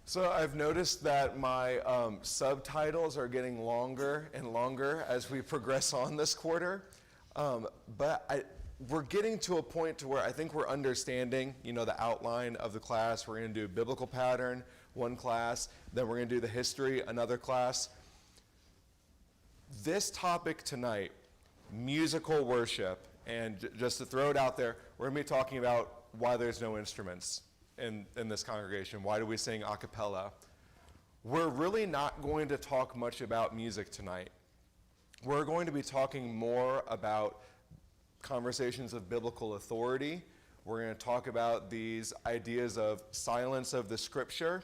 So I've noticed that my subtitles are getting longer and longer as we progress on this quarter. We're getting to a point to where I think we're understanding, the outline of the class. We're going to do biblical pattern, one class. Then we're going to do the history, another class. This topic tonight, musical worship, and just to throw it out there, we're going to be talking about why there's no instruments in this congregation. Why do we sing a cappella? We're really not going to talk much about music tonight. We're going to be talking more about conversations of biblical authority. We're going to talk about these ideas of silence of the scripture,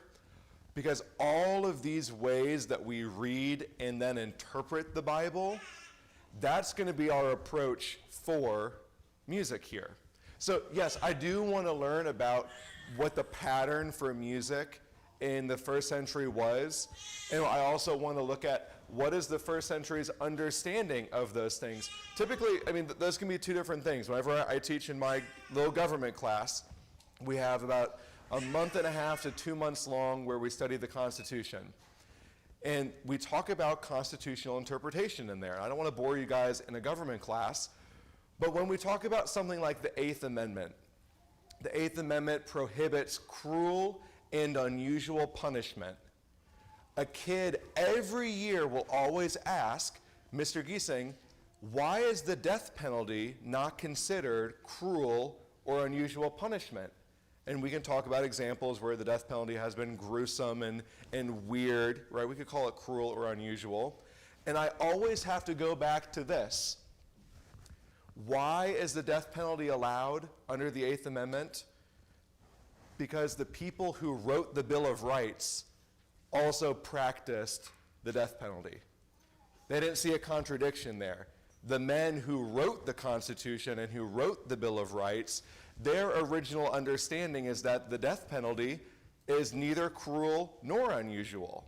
because all of these ways that we read and then interpret the Bible, that's going to be our approach for music here. So yes, I do want to learn about what the pattern for music in the first century was. And I also want to look at what is the first century's understanding of those things. Typically, those can be two different things. Whenever I teach in my little government class, we have about a month and a half to 2 months long where we study the Constitution. And we talk about constitutional interpretation in there. I don't want to bore you guys in a government class, but when we talk about something like the Eighth Amendment prohibits cruel and unusual punishment. A kid every year will always ask Mr. Giesing, why is the death penalty not considered cruel or unusual punishment? And we can talk about examples where the death penalty has been gruesome and weird, right? We could call it cruel or unusual. And I always have to go back to this. Why is the death penalty allowed under the Eighth Amendment? Because the people who wrote the Bill of Rights also practiced the death penalty. They didn't see a contradiction there. The men who wrote the Constitution and who wrote the Bill of Rights, their original understanding is that the death penalty is neither cruel nor unusual.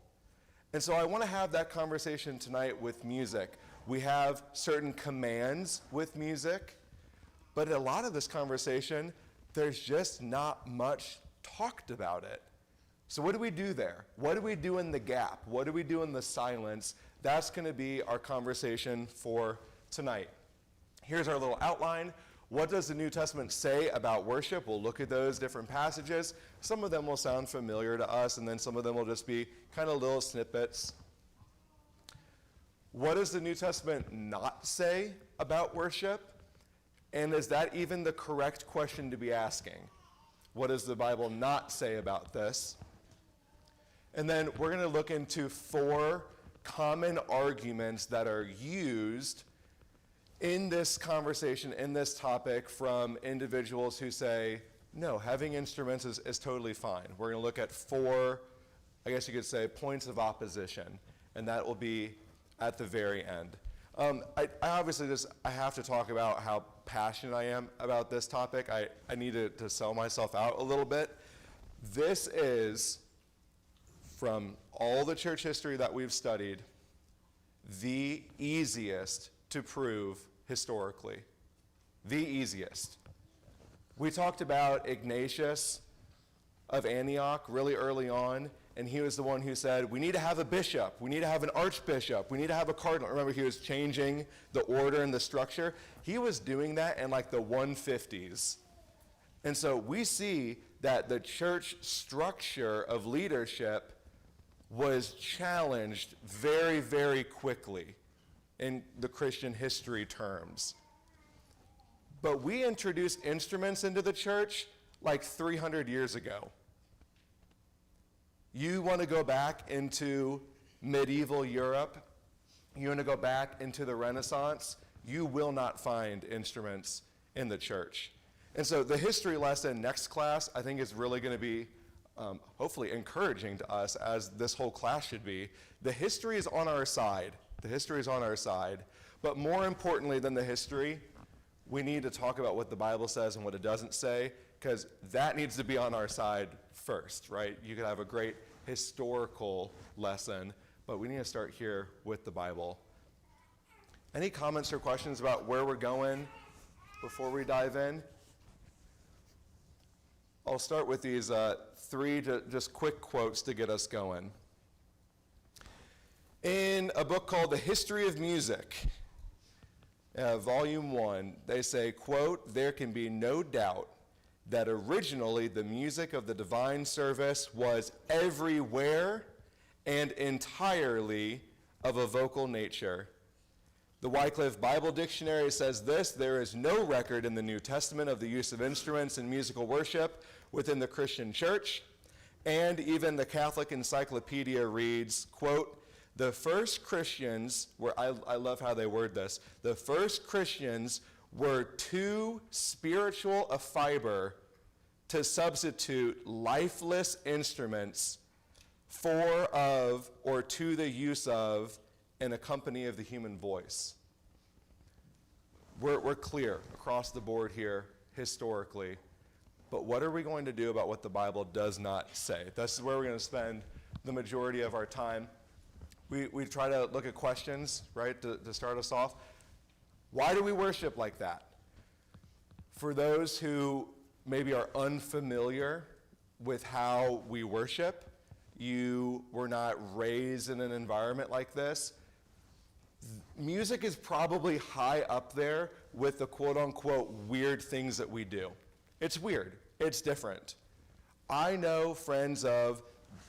And so I want to have that conversation tonight with music. We have certain commands with music, but a lot of this conversation, there's just not much talked about it. So what do we do there? What do we do in the gap? What do we do in the silence? That's going to be our conversation for tonight. Here's our little outline. What does the New Testament say about worship? We'll look at those different passages. Some of them will sound familiar to us, and then some of them will just be kind of little snippets. What does the New Testament not say about worship? And is that even the correct question to be asking? What does the Bible not say about this? And then we're going to look into 4 common arguments that are used in this conversation, in this topic, from individuals who say, no, having instruments is totally fine. We're going to look at 4, I guess you could say, points of opposition, and that will be at the very end. I obviously I have to talk about how passionate I am about this topic. I need to sell myself out a little bit. This is, from all the church history that we've studied, the easiest to prove historically. The easiest. We talked about Ignatius of Antioch really early on, and he was the one who said, we need to have a bishop, we need to have an archbishop, we need to have a cardinal. Remember, he was changing the order and the structure. He was doing that in like the 150s. And so we see that the church structure of leadership was challenged very, very quickly in the Christian history terms. But we introduced instruments into the church like 300 years ago. You want to go back into medieval Europe, you want to go back into the Renaissance, you will not find instruments in the church. And so the history lesson next class, I think, is really going to be hopefully encouraging to us, as this whole class should be. The history is on our side. The history is on our side. But more importantly than the history, we need to talk about what the Bible says and what it doesn't say, because that needs to be on our side first, right? You could have a great historical lesson, but we need to start here with the Bible. Any comments or questions about where we're going before we dive in? I'll start with these three just quick quotes to get us going. In a book called The History of Music, Volume 1, they say, quote, "There can be no doubt that originally the music of the divine service was everywhere and entirely of a vocal nature. The Wycliffe Bible Dictionary says this: there is no record in the New Testament of the use of instruments in musical worship within the Christian church." And even the Catholic Encyclopedia reads, quote, "The first Christians were," I love how they word this, "the first Christians were too spiritual a fiber to substitute lifeless instruments for, of, or to the use of an accompany of the human voice." We're clear across the board here historically, but what are we going to do about what the Bible does not say? This is where we're going to spend the majority of our time. We try to look at questions, right, to start us off. Why do we worship like that? For those who maybe are unfamiliar with how we worship, you were not raised in an environment like this, music is probably high up there with the quote-unquote weird things that we do. It's weird. It's different. I know friends of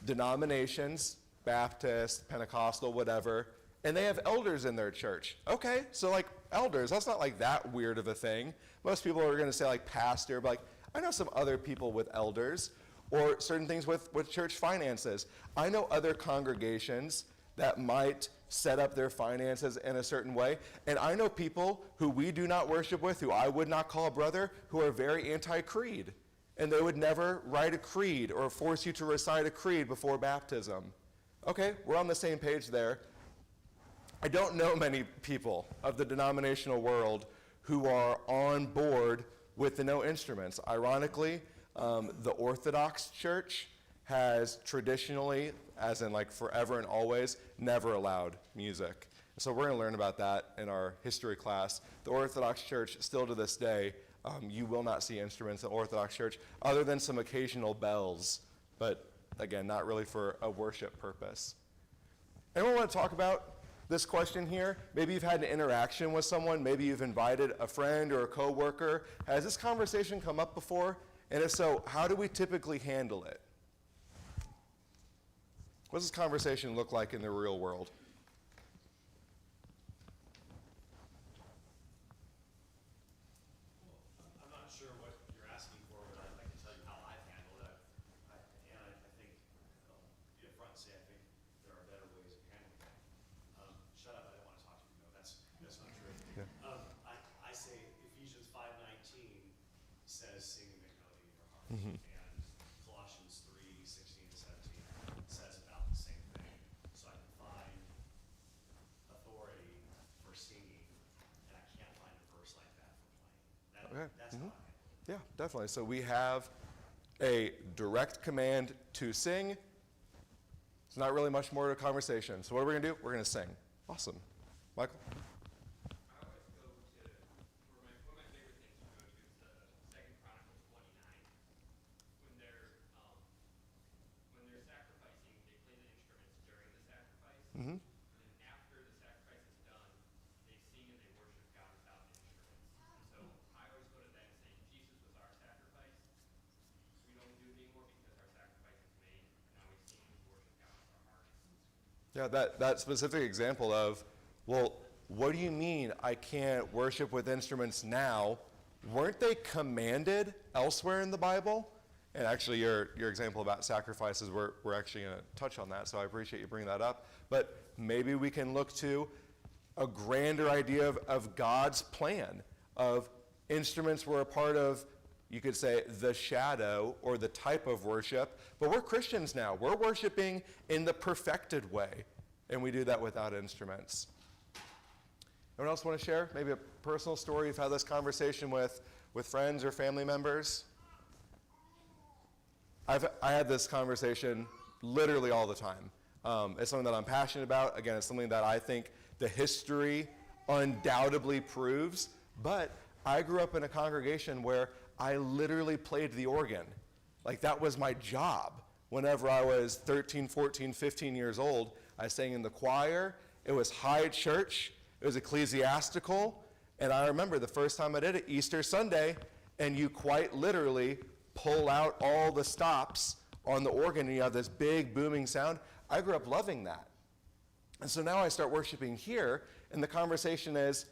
denominations, Baptist, Pentecostal, whatever, and they have elders in their church. Okay, so like elders, that's not like that weird of a thing. Most people are going to say like pastor, but like I know some other people with elders or certain things with church finances. I know other congregations that might set up their finances in a certain way. And I know people who we do not worship with, who I would not call a brother, who are very anti-creed. And they would never write a creed or force you to recite a creed before baptism. Okay, we're on the same page there. I don't know many people of the denominational world who are on board with the no instruments. Ironically, the Orthodox Church has traditionally, as in like forever and always, never allowed music. So we're going to learn about that in our history class. The Orthodox Church, still to this day, you will not see instruments in the Orthodox Church other than some occasional bells, but again, not really for a worship purpose. Anyone want to talk about this question here? Maybe you've had an interaction with someone, maybe you've invited a friend or a coworker. Has this conversation come up before? And if so, how do we typically handle it? What does this conversation look like in the real world? I'm not sure what you're asking for, but I can tell you how I've handled it. I think, be upfront and say I think there are better ways of handling it. Shut up, I don't want to talk to you. No, that's not true. Yeah. I say Ephesians 5:19 says sing and make melody in your heart. Mm-hmm. And Colossians 3:16 to 17 says about the same thing. So I can find authority for singing, and I can't find a verse like that for playing. Okay. That's how I handle it. Yeah, definitely. So we have a direct command to sing. It's not really much more to a conversation. So what are we going to do? We're going to sing. Awesome. Michael? I always go to, one of my favorite things to go to is the 2 Chronicles 29. When they're sacrificing, they play the instruments during the sacrifice. Mm-hmm. And then after the sacrifice is done, they sing and they worship God without the instruments. And so I always go to that and say, Jesus was our sacrifice. We don't do it anymore because our sacrifice is made. And now we sing and we worship God with our hearts. Yeah, that specific example of, well, what do you mean I can't worship with instruments now? Weren't they commanded elsewhere in the Bible? And actually, your example about sacrifices, we're actually going to touch on that, so I appreciate you bringing that up. But maybe we can look to a grander idea of God's plan, of instruments were a part of, you could say, the shadow or the type of worship. But we're Christians now. We're worshiping in the perfected way, and we do that without instruments. Anyone else want to share? Maybe a personal story you've had this conversation with friends or family members? I had this conversation literally all the time. It's something that I'm passionate about. Again, it's something that I think the history undoubtedly proves. But I grew up in a congregation where I literally played the organ. Like, that was my job. Whenever I was 13, 14, 15 years old, I sang in the choir. It was high church. It was ecclesiastical. And I remember the first time I did it, Easter Sunday, and you quite literally pull out all the stops on the organ, and you have this big booming sound. I grew up loving that. And so now I start worshiping here, and the conversation is,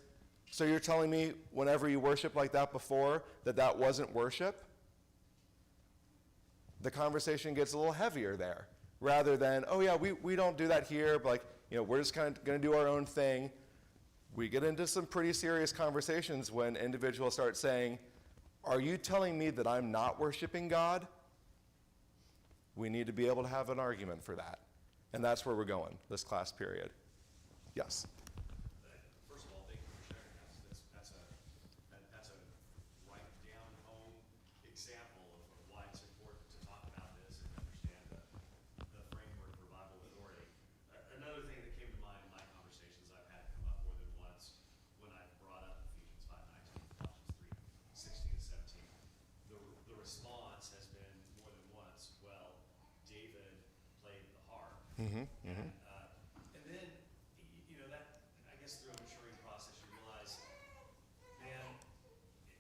so you're telling me whenever you worship like that before, that wasn't worship? The conversation gets a little heavier there, rather than, oh yeah, we don't do that here, but like, we're just kind of going to do our own thing. We get into some pretty serious conversations when individuals start saying, are you telling me that I'm not worshiping God? We need to be able to have an argument for that. And that's where we're going, this class period. Yes? First of all, thank you for sharing that. That's a right down home example of why it's important to talk about this and understand the framework for Bible authority. Another thing that came to mind in my conversations I've had come up more than once when I've brought up Ephesians 5:19, Colossians 3:16 and 17. The response has been more than once, well, David played the harp. And then, that, I guess through a maturing process, you realize, man,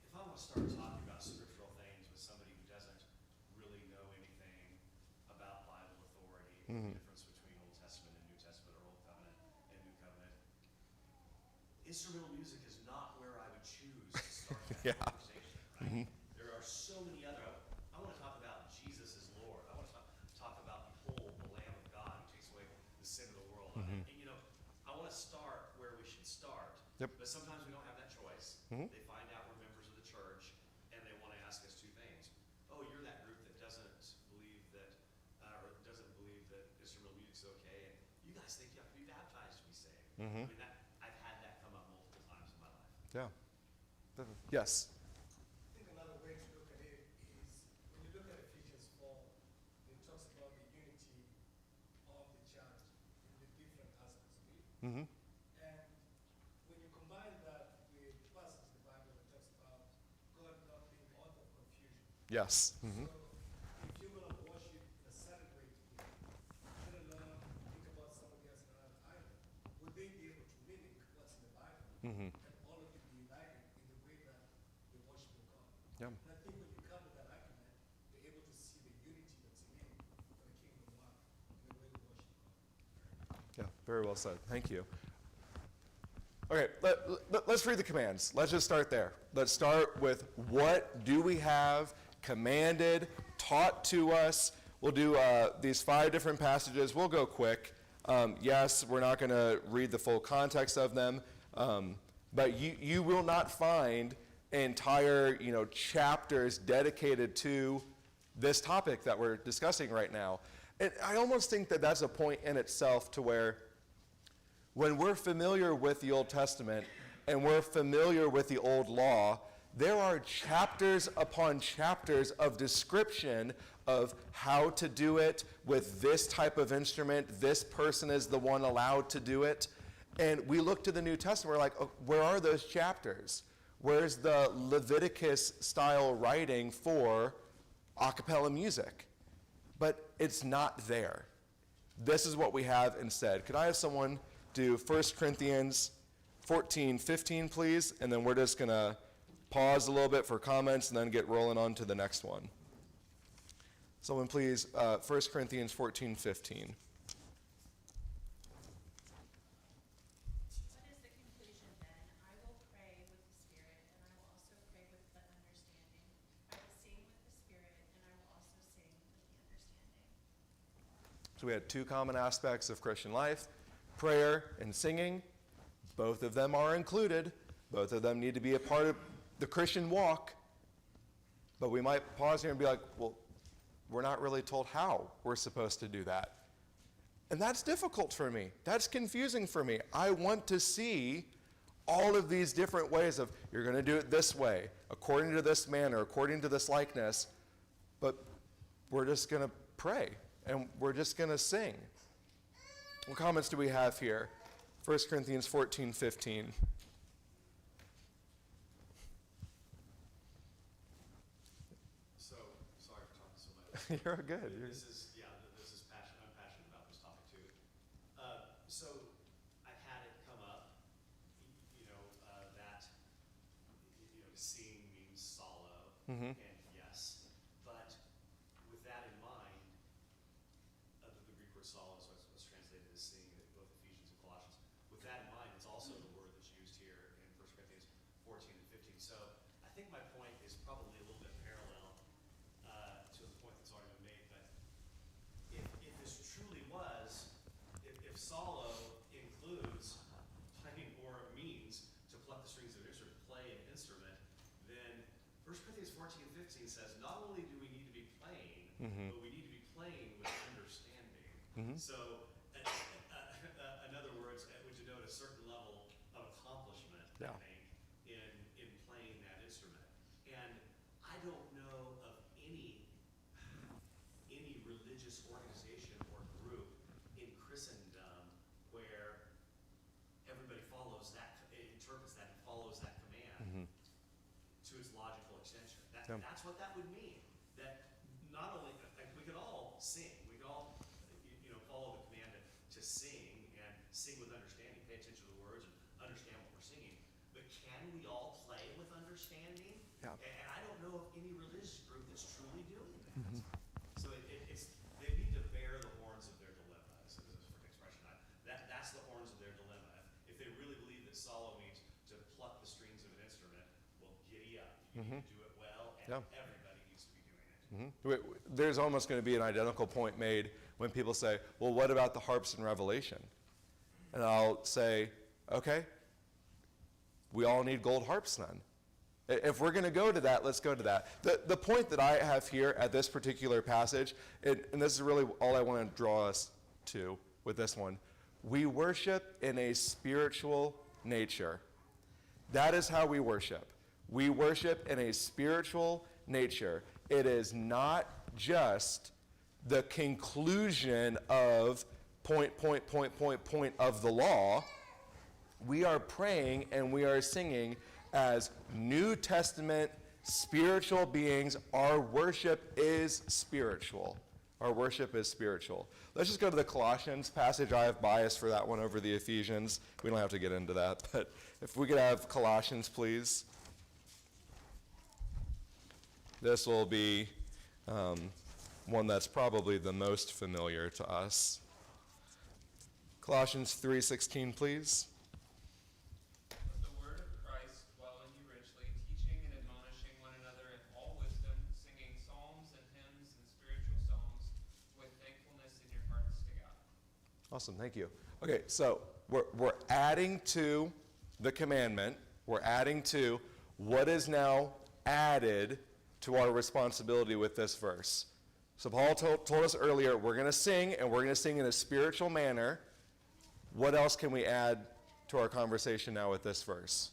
if I want to start talking about scriptural things with somebody who doesn't really know anything about Bible authority, the difference between Old Testament and New Testament, or Old Covenant and New Covenant, instrumental music is not where I would choose to start that conversation, right? There are so many other, I want to talk about Jesus as Lord. I want to talk about, behold, the Lamb of God who takes away the sin of the world. And, I want to start where we should start. Yep. But sometimes we don't have that choice. They find out we're members of the church, and they want to ask us two things. Oh, you're that group that doesn't believe that, or doesn't believe that instrumental music's okay, and you guys think you have to be baptized to be saved. I mean, I've had that come up multiple times in my life. Yeah. Yes? I think another way to look at it is when you look at Ephesians 4, it talks about the unity of the church in the different aspects of it. And when you combine that with passages in the Bible that talks about God not being the author of confusion. Yes. So if you're going to worship in a certain way today, let alone think about somebody else in another island, would they be able to mimic what's in the Bible? And all of you be united in the way that they worship God. Yeah. And I think when you come to that argument, you're able to see the unity that's in for the kingdom of God in the way we worship God. Yeah, very well said. Thank you. Okay, let's read the commands. Let's just start there. Let's start with what do we have commanded, taught to us. We'll do these 5 different passages. We'll go quick. Yes, we're not going to read the full context of them, but you will not find entire chapters dedicated to this topic that we're discussing right now. And I almost think that that's a point in itself to where when we're familiar with the Old Testament and we're familiar with the Old Law, there are chapters upon chapters of description of how to do it with this type of instrument. This person is the one allowed to do it. And we look to the New Testament, we're like, oh, where are those chapters? Where's the Leviticus-style writing for a cappella music? But it's not there. This is what we have instead. Could I have someone do 1 Corinthians 14:15, please? And then we're just going to pause a little bit for comments and then get rolling on to the next one. Someone please, 1 Corinthians 14:15. What is the conclusion then? I will pray with the Spirit, and I will also pray with the understanding. I will sing with the Spirit, and I will also sing with the understanding. So we had 2 common aspects of Christian life, prayer and singing. Both of them are included. Both of them need to be a part of the Christian walk. But we might pause here and be like, well, we're not really told how we're supposed to do that. And that's difficult for me. That's confusing for me. I want to see all of these different ways of, you're going to do it this way, according to this manner, according to this likeness. But we're just going to pray, and we're just going to sing. What comments do we have here? 1 Corinthians 14:15. So, sorry for talking so much. You're good. This is, yeah, this is passion. I'm passionate about this topic too. So I've had it come up, that, seeing means solo, and yes. But with that in mind, the Greek word solo is what's translated as seeing in both Ephesians and Colossians. With that in mind, it's also the word that's used here in 1 Corinthians 14 and 15. So I think my point is probably a little bit parallel to the point that's already been made. But if this truly was, if solo includes playing or means to pluck the strings of an instrument, play an instrument, then 1 Corinthians 14 and 15 says not only do we need to be playing, but we need to be playing with understanding. So, in other words, it would denote a certain level of accomplishment, Yeah. I think, in playing that instrument. And I don't know of any religious organization or group in Christendom where everybody interprets that and follows that command to its logical extension. Yeah. That's what that would mean. That not only, like, we could all sing, we could all, follow the command to sing and sing with understanding, pay attention to the words and understand what we're singing. But can we all play with understanding? Yeah. And I don't know of any religious group that's truly doing that. So they need to bear the horns of their dilemma, is a different expression. That's the horns of their dilemma. If they really believe that solo means to pluck the strings of an instrument, well, giddy up. You need to do it well, and everybody needs to be doing it. There's almost going to be an identical point made when people say, well, what about the harps in Revelation? And I'll say, okay, we all need gold harps then. If we're going to go to that, let's go to that. The point that I have here at this particular passage, and this is really all I want to draw us to with this one, we worship in a spiritual nature. That is how we worship. We worship in a spiritual nature. It is not just the conclusion of point of the law. We are praying and we are singing as New Testament spiritual beings. Our worship is spiritual. Our worship is spiritual. Let's just go to the Colossians passage. I have bias for that one over the Ephesians. We don't have to get into that, but if we could have Colossians, please. This will be one that's probably the most familiar to us. Colossians 3:16, please. Let the word of Christ dwell in you richly, teaching and admonishing one another in all wisdom, singing psalms and hymns and spiritual songs with thankfulness in your hearts to God. Awesome, thank you. Okay, so we're adding to the commandment. We're adding to what is now added to our responsibility with this verse. So Paul told us earlier, we're going to sing, and we're going to sing in a spiritual manner. What else can we add to our conversation now with this verse?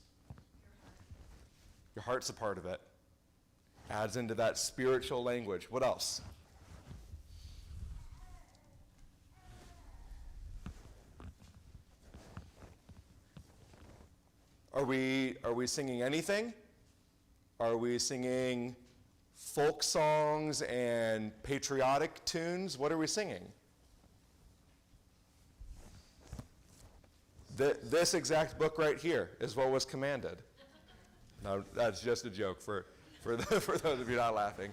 Your heart's a part of it. Adds into that spiritual language. What else? Are we singing anything? Are we singing folk songs and patriotic tunes? What are we singing? This exact book right here is what was commanded. No, that's just a joke for those of you not laughing.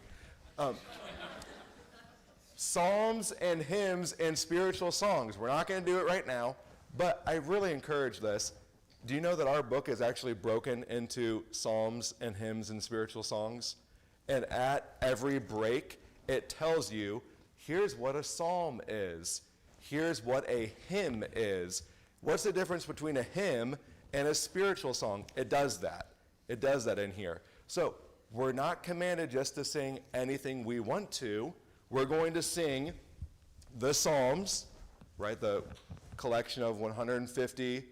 Psalms and hymns and spiritual songs. We're not going to do it right now, but I really encourage this. Do you know that our book is actually broken into psalms and hymns and spiritual songs? And at every break, it tells you, here's what a psalm is. Here's what a hymn is. What's the difference between a hymn and a spiritual song? It does that. It does that in here. So we're not commanded just to sing anything we want to. We're going to sing the Psalms, right? The collection of 150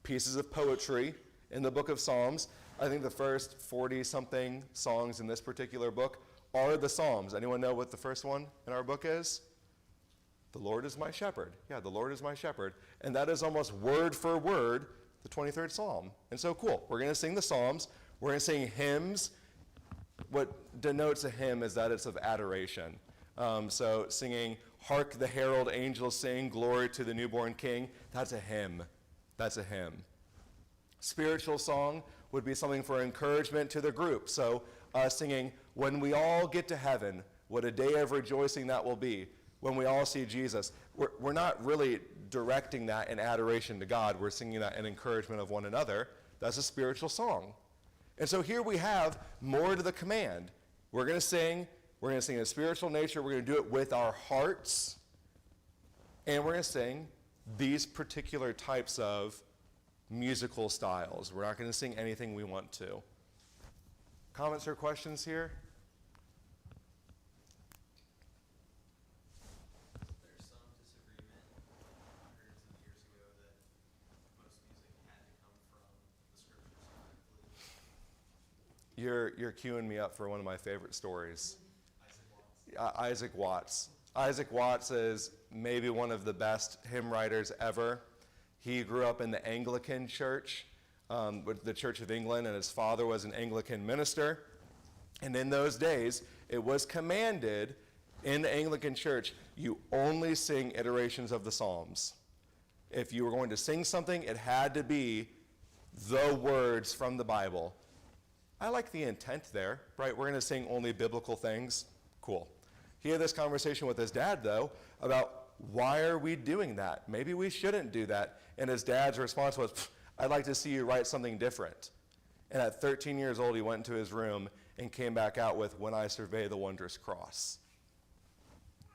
pieces of poetry in the book of Psalms. I think the first 40-something songs in this particular book are the Psalms. Anyone know what the first one in our book is? The Lord is my shepherd. Yeah, the Lord is my shepherd. And that is almost word for word the 23rd Psalm. And so cool. We're going to sing the Psalms. We're going to sing hymns. What denotes a hymn is that it's of adoration. So singing, "Hark the herald angels sing, glory to the newborn king," that's a hymn. That's a hymn. Spiritual song would be something for encouragement to the group. So singing, "When we all get to heaven, what a day of rejoicing that will be, when we all see Jesus." We're not really directing that in adoration to God. We're singing that in encouragement of one another. That's a spiritual song. And so here we have more to the command. We're going to sing in a spiritual nature. We're going to do it with our hearts. And we're going to sing these particular types of musical styles. We're not going to sing anything we want to. Comments or questions here? There's some disagreement hundreds of years ago that most music had to come from the scriptures directly. You're queuing me up for one of my favorite stories. Isaac Watts. Isaac Watts is maybe one of the best hymn writers ever. He grew up in the Anglican Church, with the Church of England, and his father was an Anglican minister. And in those days, it was commanded in the Anglican Church, you only sing iterations of the Psalms. If you were going to sing something, it had to be the words from the Bible. I like the intent there, right? We're going to sing only biblical things. Cool. He had this conversation with his dad, though, about why are we doing that? Maybe we shouldn't do that. And his dad's response was, "I'd like to see you write something different." And at 13 years old, he went into his room and came back out with "When I Survey the Wondrous Cross."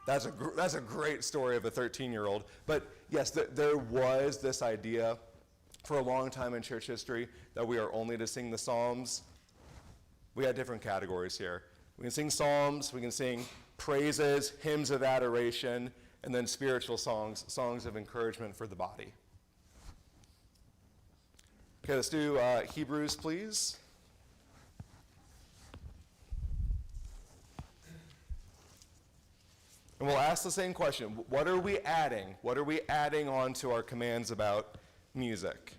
That's a great story of a 13-year-old. But yes, there was this idea for a long time in church history that we are only to sing the Psalms. We had different categories here. We can sing psalms, we can sing praises, hymns of adoration, and then spiritual songs, songs of encouragement for the body. Okay, let's do Hebrews, please. And we'll ask the same question. What are we adding? What are we adding on to our commands about music?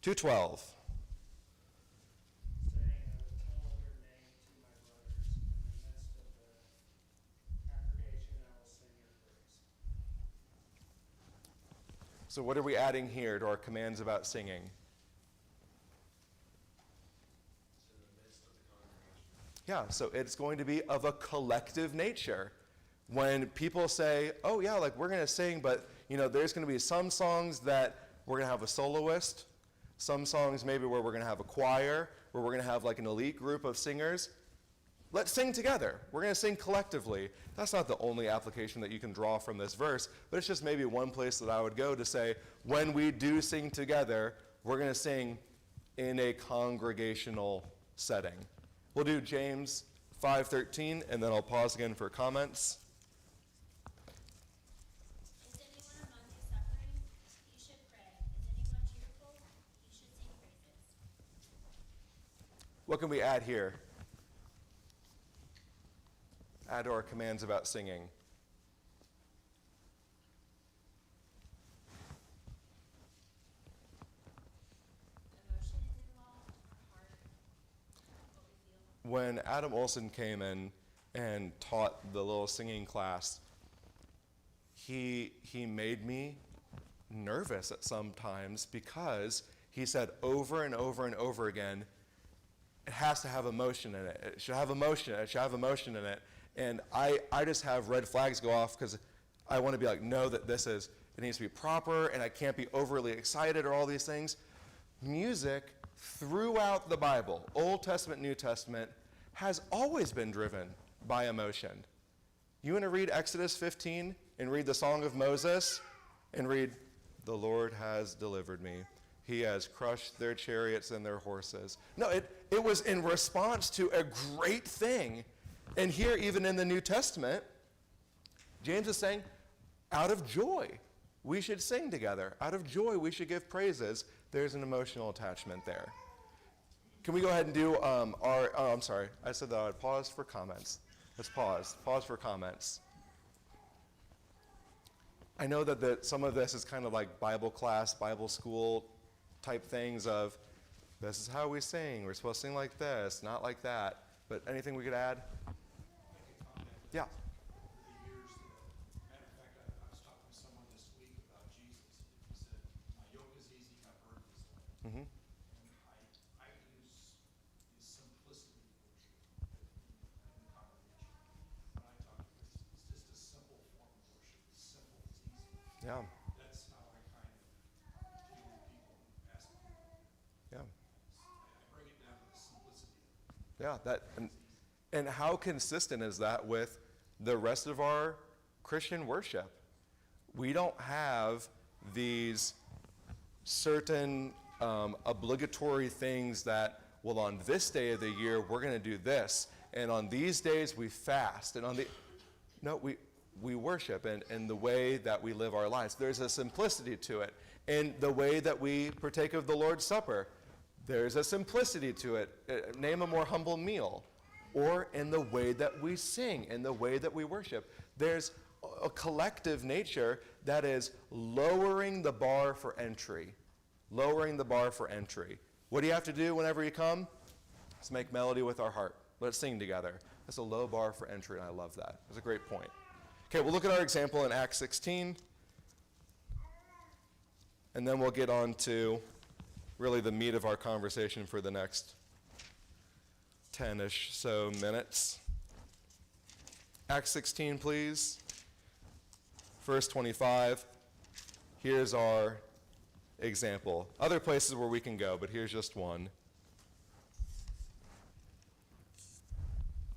2:12. saying, "I will tell of your name to my brothers. In the midst of the congregation, I will sing your praise." So what are we adding here to our commands about singing? It's in the midst of the congregation. Yeah, so it's going to be of a collective nature. When people say, "Oh yeah, like we're going to sing, but there's going to be some songs that we're going to have a soloist, some songs maybe where we're going to have a choir, where we're going to have like an elite group of singers. Let's sing together. We're going to sing collectively." That's not the only application that you can draw from this verse, but it's just maybe one place that I would go to say, when we do sing together, we're going to sing in a congregational setting. We'll do James 5:13, and then I'll pause again for comments. Is anyone among you suffering? You should pray. Is anyone cheerful? You should sing praises. What can we add here? Add to our commands about singing. Emotion is involved, our heart, what we feel. When Adam Olson came in and taught the little singing class, he made me nervous at some times because he said over and over and over again, it has to have emotion in it. It should have emotion. It should have emotion in it. And I just have red flags go off because I want to be like, no, that it needs to be proper, and I can't be overly excited or all these things. Music throughout the Bible, Old Testament, New Testament, has always been driven by emotion. You want to read Exodus 15 and read the Song of Moses and read, "The Lord has delivered me. He has crushed their chariots and their horses." No, it was in response to a great thing. And here, even in the New Testament, James is saying, out of joy, we should sing together. Out of joy, we should give praises. There's an emotional attachment there. Can we go ahead and do I'm sorry. I said that I'd pause for comments. Let's pause. Pause for comments. I know that some of this is kind of like Bible class, Bible school type things of, this is how we sing. We're supposed to sing like this, not like that. But anything we could add? I can comment. Yeah. over the years matter of fact, I was talking to someone this week about Jesus. He said, my yoke is easy, my burden is light. Mm-hmm. And I use the simplicity of worship in the congregation. When I talk, it's just a simple form of worship. It's simple, it's easy. Yeah. That's how I kind of deal with people and ask them. Yeah. I bring it down to the simplicity of it. Yeah. And how consistent is that with the rest of our Christian worship? We don't have these certain obligatory things that, well, on this day of the year, we're going to do this. And on these days, we fast. And no, we worship in the way that we live our lives. There's a simplicity to it. In the way that we partake of the Lord's Supper, there's a simplicity to it. Name a more humble meal. Or in the way that we sing, in the way that we worship. There's a collective nature that is lowering the bar for entry. Lowering the bar for entry. What do you have to do whenever you come? Let's make melody with our heart. Let's sing together. That's a low bar for entry, and I love that. That's a great point. Okay, we'll look at our example in Acts 16. And then we'll get on to really the meat of our conversation for the next 10-ish so minutes. Acts 16, please. Verse 25. Here's our example. Other places where we can go, but here's just one.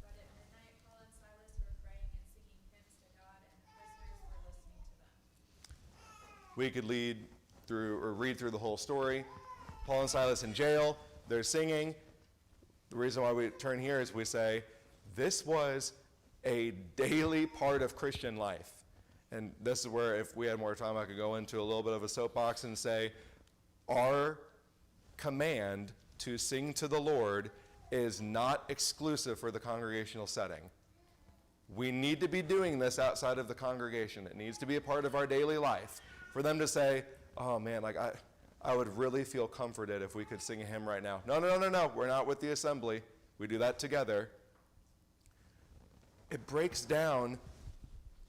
But at midnight, Paul and Silas were praying and singing hymns to God, and the prisoners were listening to them. We could read through the whole story. Paul and Silas in jail, they're singing. The reason why we turn here is we say, this was a daily part of Christian life. And this is where, if we had more time, I could go into a little bit of a soapbox and say, our command to sing to the Lord is not exclusive for the congregational setting. We need to be doing this outside of the congregation. It needs to be a part of our daily life. For them to say, oh man, like I would really feel comforted if we could sing a hymn right now. No. We're not with the assembly. We do that together. It breaks down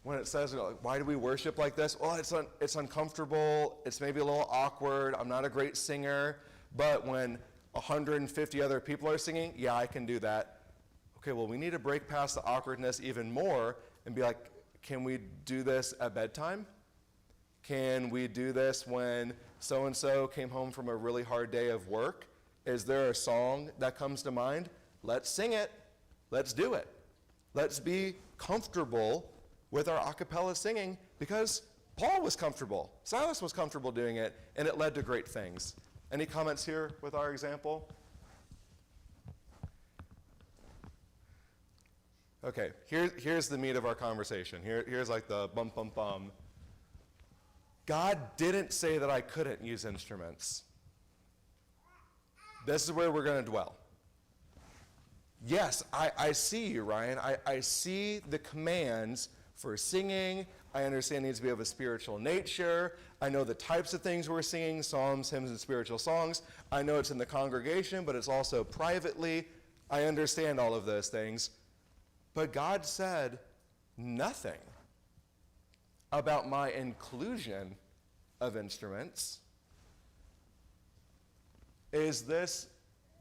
when it says, why do we worship like this? Well, it's uncomfortable. It's maybe a little awkward. I'm not a great singer. But when 150 other people are singing, yeah, I can do that. Okay, well, we need to break past the awkwardness even more and be like, can we do this at bedtime? Can we do this when so-and-so came home from a really hard day of work? Is there a song that comes to mind? Let's sing it. Let's do it. Let's be comfortable with our a cappella singing, because Paul was comfortable. Silas was comfortable doing it, and it led to great things. Any comments here with our example? Okay, here's the meat of our conversation. Here's like the bum, bum, bum. God didn't say that I couldn't use instruments. This is where we're going to dwell. Yes, I see you, Ryan. I see the commands for singing. I understand it needs to be of a spiritual nature. I know the types of things we're singing, psalms, hymns, and spiritual songs. I know it's in the congregation, but it's also privately. I understand all of those things. But God said nothing about my inclusion of instruments. Is this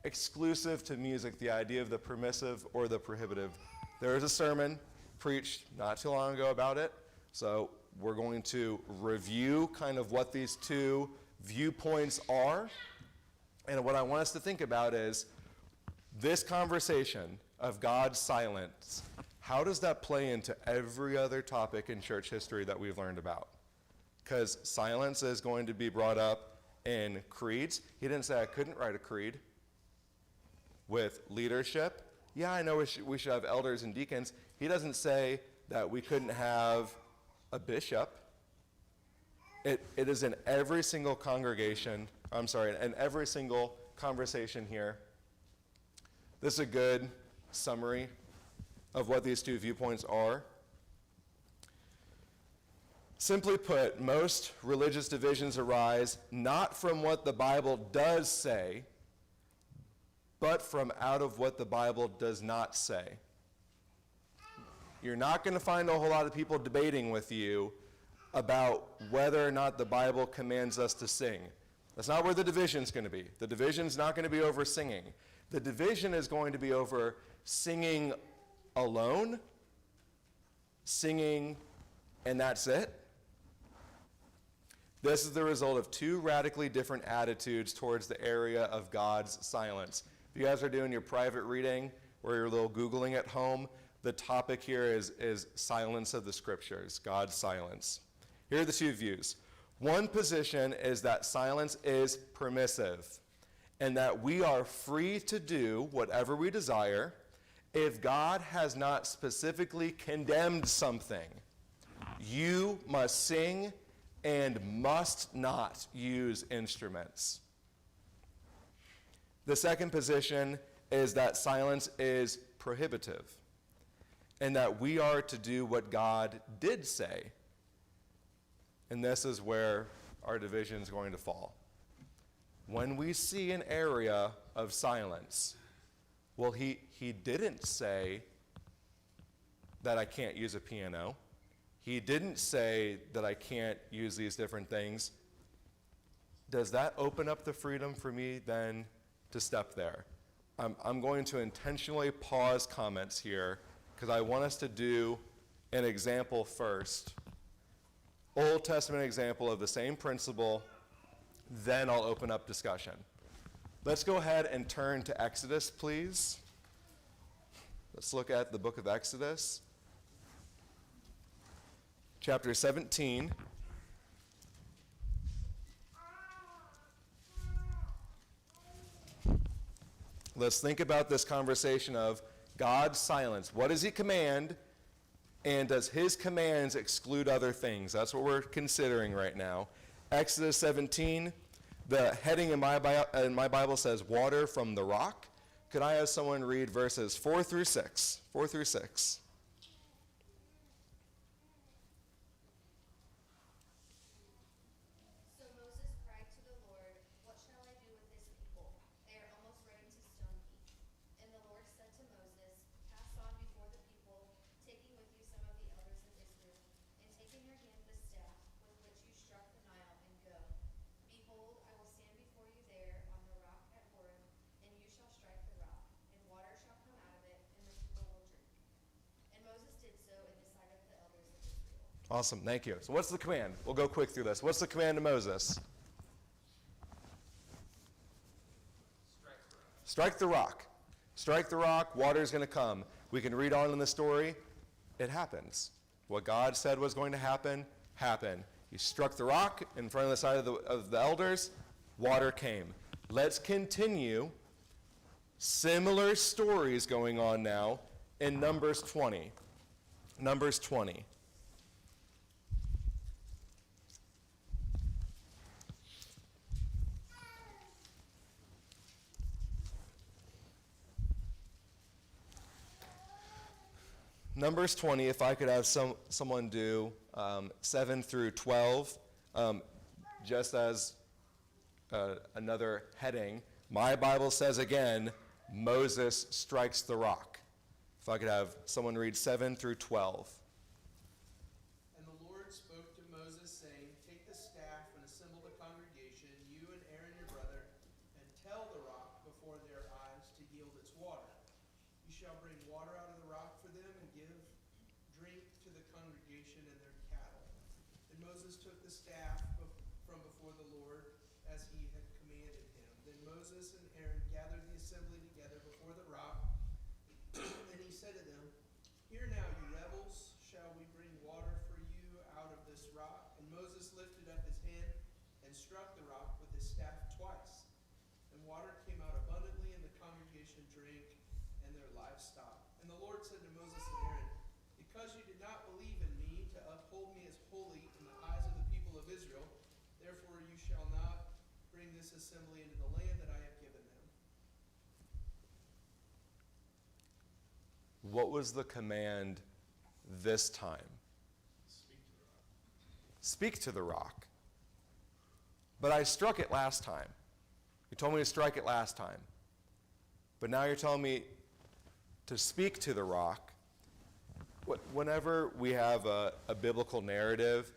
exclusive to music, the idea of the permissive or the prohibitive? There is a sermon preached not too long ago about it, so we're going to review kind of what these two viewpoints are. And what I want us to think about is this conversation of God's silence. How does that play into every other topic in church history that we've learned about? Because silence is going to be brought up in creeds. He didn't say I couldn't write a creed. With leadership, yeah, I know we should have elders and deacons. He doesn't say that we couldn't have a bishop. It is in every single congregation, in every single conversation here. This is a good summary of what these two viewpoints are. Simply put, most religious divisions arise not from what the Bible does say, but from out of what the Bible does not say. You're not going to find a whole lot of people debating with you about whether or not the Bible commands us to sing. That's not where the division's going to be. The division's not going to be over singing. The division is going to be over singing alone, singing, and that's it. This is the result of two radically different attitudes towards the area of God's silence. If you guys are doing your private reading or your little Googling at home, the topic here is silence of the scriptures, God's silence. Here are the two views. One position is that silence is permissive and that we are free to do whatever we desire if God has not specifically condemned something. You must sing and must not use instruments. The second position is that silence is prohibitive and that we are to do what God did say. And this is where our division is going to fall. When we see an area of silence, well, he didn't say that I can't use a piano. He didn't say that I can't use these different things. Does that open up the freedom for me then to step there? I'm going to intentionally pause comments here because I want us to do an example first. Old Testament example of the same principle, then I'll open up discussion. Let's go ahead and turn to Exodus, please. Let's look at the book of Exodus. Chapter 17. Let's think about this conversation of God's silence. What does he command? And does his commands exclude other things? That's what we're considering right now. Exodus 17, the heading in my Bible says, water from the rock. Could I have someone read verses 4 through 6? 4 through 6. So Moses cried to the Lord, "What shall I do with this people? They are almost ready to stone me." And the Lord said to Moses, "Pass on before the people, taking with you some of the elders of Israel, and take in your hand the staff with which you struck the Nile, and go. Behold, I will stand before you there on the rock at Horeb, and you shall strike the rock, and water shall come out of it, and the people will drink." And Moses did so in the sight of the elders of Israel. Awesome, thank you. So what's the command? We'll go quick through this. What's the command to Moses? Strike the rock. Strike the rock, water's going to come. We can read on in the story. It happens. What God said was going to happen, happened. He struck the rock in front of the side of the elders. Water came. Let's continue. Similar stories going on now in Numbers 20. Numbers 20. Numbers 20, if I could have someone do 7 through 12, just as another heading. My Bible says again, Moses strikes the rock. If I could have someone read 7 through 12. And the Lord spoke to Moses, saying, "Take the staff and assemble the congregation, you and Aaron your brother, and tell the rock before their eyes to yield its water. You shall bring water out of the rock for them and give drink to the congregation and their cattle." And Moses took the staff from before the Lord as he had commanded him. Then Moses and Aaron gathered the assembly together before the rock, and he said to them, "Hear now, you rebels, shall we bring water for you out of this rock?" And Moses lifted up his hand and struck the rock with his staff twice. And water came out abundantly, and the congregation drank, and their livestock. And the Lord said to Moses and Aaron, "Because you did not believe in me to uphold me as holy in the eyes of the people of Israel, therefore you shall not bring this assembly into the land that I have given them." What was the command this time? Speak to the rock. But I struck it last time. You told me to strike it last time. But now you're telling me to speak to the rock. Whenever we have a biblical narrative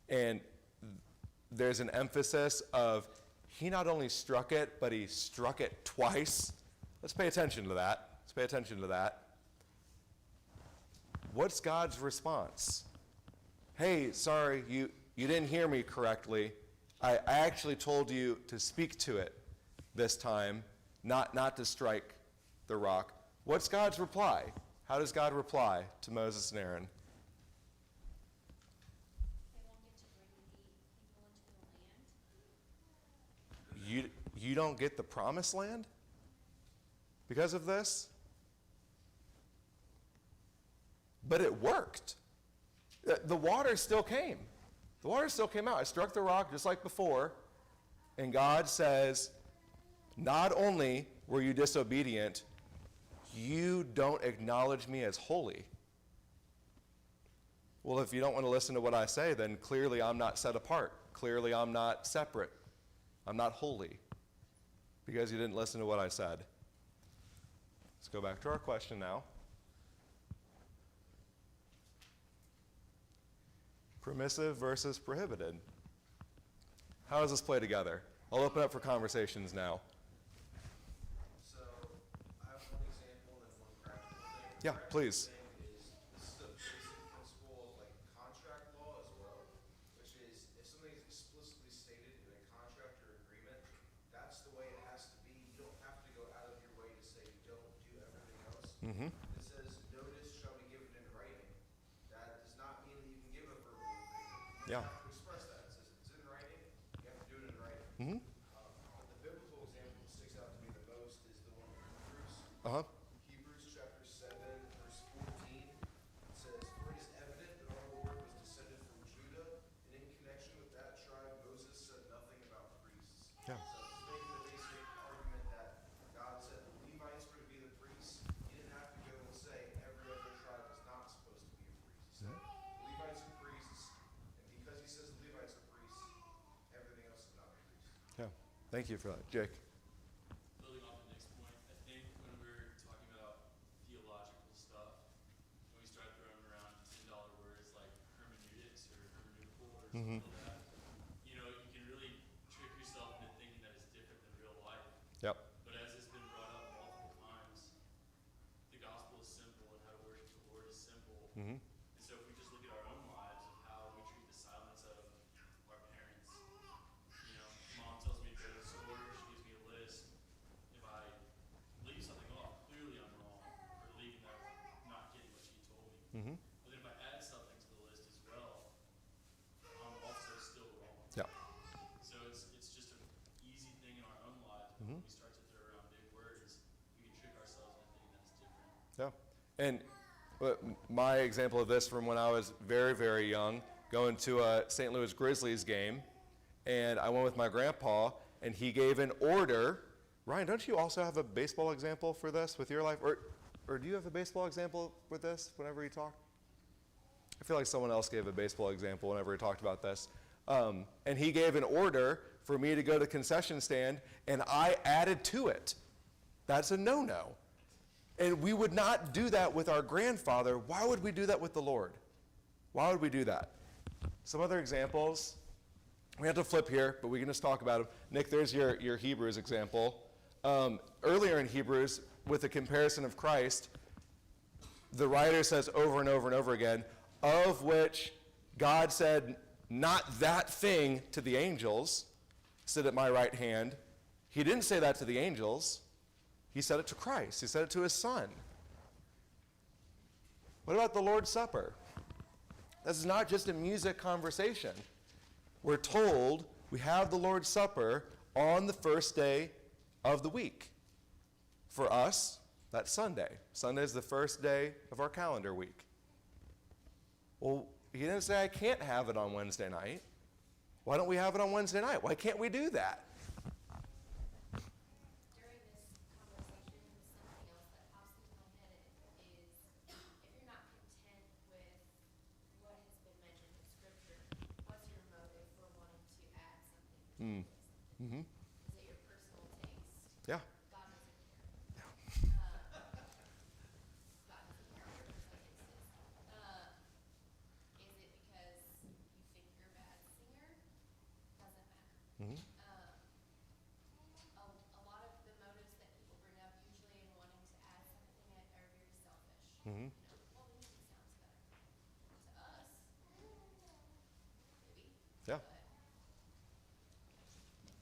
and there's an emphasis of he not only struck it, but he struck it twice, let's pay attention to that. Let's pay attention to that. What's God's response? Hey, sorry, you didn't hear me correctly. I actually told you to speak to it this time, not to strike the rock. What's God's reply? How does God reply to Moses and Aaron? They won't get to bring the people into the land. You don't get the promised land because of this? But it worked. The water still came. The water still came out. I struck the rock just like before, and God says, not only were you disobedient, you don't acknowledge me as holy. Well, if you don't want to listen to what I say, then clearly I'm not set apart. Clearly I'm not separate. I'm not holy because you didn't listen to what I said. Let's go back to our question now. Permissive versus prohibited. How does this play together? I'll open up for conversations now. So, I have one example and one practical thing. Yeah, please. This is a basic principle of like contract law as well, which is if something is explicitly stated in a contract or agreement, that's the way it has to be. You don't have to go out of your way to say don't do everything else. Mm-hmm. It says notice shall be given in writing. That does not mean that you can give a verbal agreement. You Yeah. have to express that. It says if it's in writing, you have to do it in writing. Mm-hmm. But the biblical example that sticks out to me the most is the one in Hebrews. Uh-huh. Hebrews chapter 7, verse 14, it says, "For it is evident that our Lord was descended from Judah, and in connection with that tribe Moses said nothing about priests." Yeah. So just making the basic argument that God said the Levites were to be the priests. He didn't have to go and say every other tribe is not supposed to be a priest. He said the Levites are priests, and because he says the Levites are priests, everything else is not a priest. Yeah. Thank you for that. Jake. Building off the next point, I think when we're talking about theological stuff, when we start throwing around $10 words like hermeneutics or hermeneutical or something like that, you know, you can really trick yourself into thinking that it's different than real life. Yep. But as it's been brought up multiple times, the gospel is simple and how to worship the Lord is simple. Mm-hmm. And so if we just look at our own lives of how we treat the silence of our parents, you know, mom tells me to go to the store, she gives me a list. If I leave something off, clearly I'm wrong for leaving that, not getting what she told me. Mm-hmm. But then if I add something to the list as well, I'm also still wrong. Yeah. So it's just an easy thing in our own lives. When we start to throw around big words, we can trick ourselves into thinking that it's different. Yeah. And my example of this from when I was very, very young, going to a St. Louis Grizzlies game, and I went with my grandpa, and he gave an order. Ryan, don't you also have a baseball example for this with your life? Or do you have a baseball example with this whenever you talk? I feel like someone else gave a baseball example whenever he talked about this. And he gave an order for me to go to the concession stand, and I added to it. That's a no-no. And we would not do that with our grandfather. Why would we do that with the Lord? Why would we do that? Some other examples. We have to flip here, but we can just talk about them. Nick, there's your Hebrews example. Earlier in Hebrews, with the comparison of Christ, the writer says over and over and over again, of which God said, not that thing to the angels, sit at my right hand. He didn't say that to the angels. He said it to Christ. He said it to his son. What about the Lord's Supper? This is not just a music conversation. We're told we have the Lord's Supper on the first day of the week. For us, that's Sunday. Sunday is the first day of our calendar week. Well, he didn't say I can't have it on Wednesday night. Why don't we have it on Wednesday night? Why can't we do that? During this conversation, something else that pops into my head is if you're not content with what has been mentioned in Scripture, what's your motive for wanting to add something to it? Mm-hmm. Is it your personal taste? Yeah. God doesn't care. God doesn't care what your personal taste is. A lot of the motives that people bring up, usually in wanting to add something, are very selfish. Mhm. Well, the music sounds better to us, maybe. Yeah. But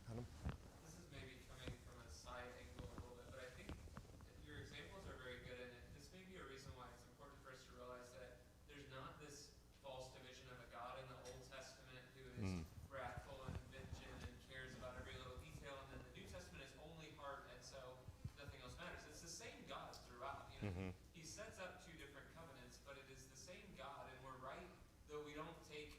Adam? This is maybe coming from a side angle a little bit, but I think your examples are very good, and this may be a reason why it's important for us to realize that there's not this false division of a God in the Old Testament who is wrathful and vengeant and cares about every little detail, and then the New Testament is only heart, and so nothing else matters. It's the same God throughout. He sets up two different covenants, but it is the same God, and we're right, though we don't take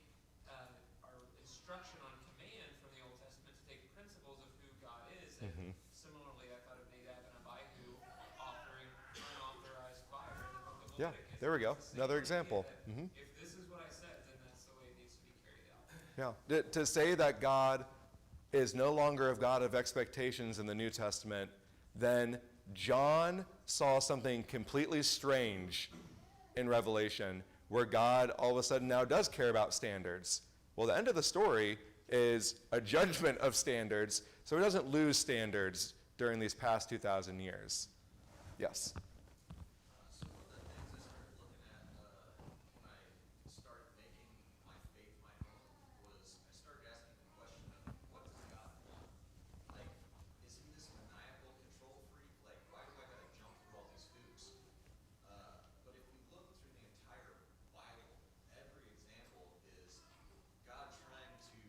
our instruction on command from the Old Testament to take principles of who God is. And similarly, I thought of Nadab and Abihu offering unauthorized fire in the book of Yeah, Leviticus. there we go. It's the same Another idea example. that If this is what I said, then that's the way it needs to be carried out. Yeah. To say that God is no longer a God of expectations in the New Testament, then John saw something completely strange in Revelation where God all of a sudden now does care about standards. Well, the end of the story is a judgment of standards, so he doesn't lose standards during these past 2,000 years. Yes? So one of the things I started looking at when I started making my faith my own was I started asking the question of what does God want? Like, is he this maniacal control freak? Like, why do I gotta jump through all these hoops? But if we look through the entire Bible, every example is God trying to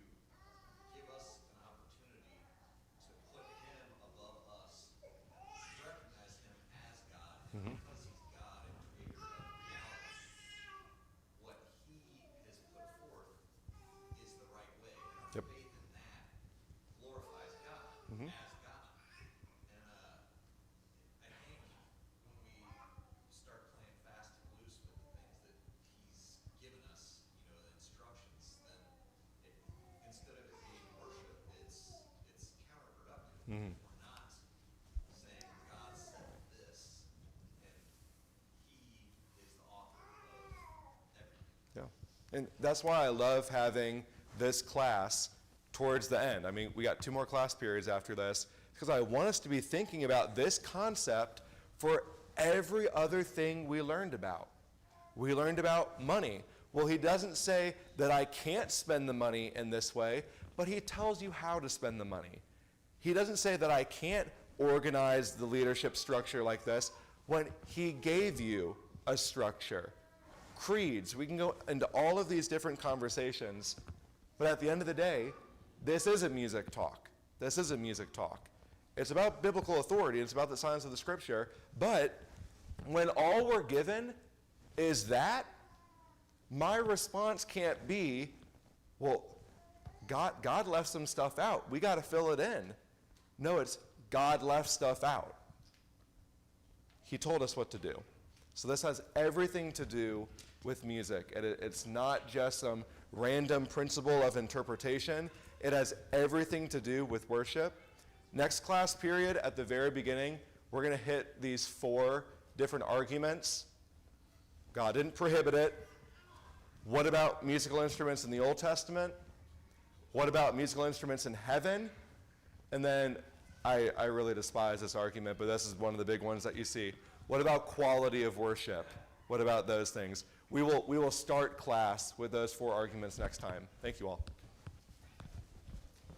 give us an opportunity to put him above us, recognize him as God, and because he's God and creator of reality, what he has put forth is the right way. And our Yep. faith in that glorifies God as God. And I think when we start playing fast and loose with the things that he's given us, the instructions, then instead of it being worship, it's counterproductive. We're not saying God said this, and he is the author of everything. Yeah. And that's why I love having this class towards the end. I mean, we got 2 more class periods after this, because I want us to be thinking about this concept for every other thing we learned about. We learned about money. Well, he doesn't say that I can't spend the money in this way, but he tells you how to spend the money. He doesn't say that I can't organize the leadership structure like this when he gave you a structure. Creeds, we can go into all of these different conversations, but at the end of the day, this is a music talk. This is a music talk. It's about biblical authority, it's about the science of the scripture, but when all we're given is that, my response can't be, well, God left some stuff out. We got to fill it in. No, it's God left stuff out. He told us what to do. So this has everything to do with music. And it's not just some random principle of interpretation. It has everything to do with worship. Next class period, at the very beginning, we're going to hit these 4 different arguments. God didn't prohibit it. What about musical instruments in the Old Testament? What about musical instruments in heaven? And then, I really despise this argument, but this is one of the big ones that you see. What about quality of worship? What about those things? We will start class with those 4 arguments next time. Thank you all.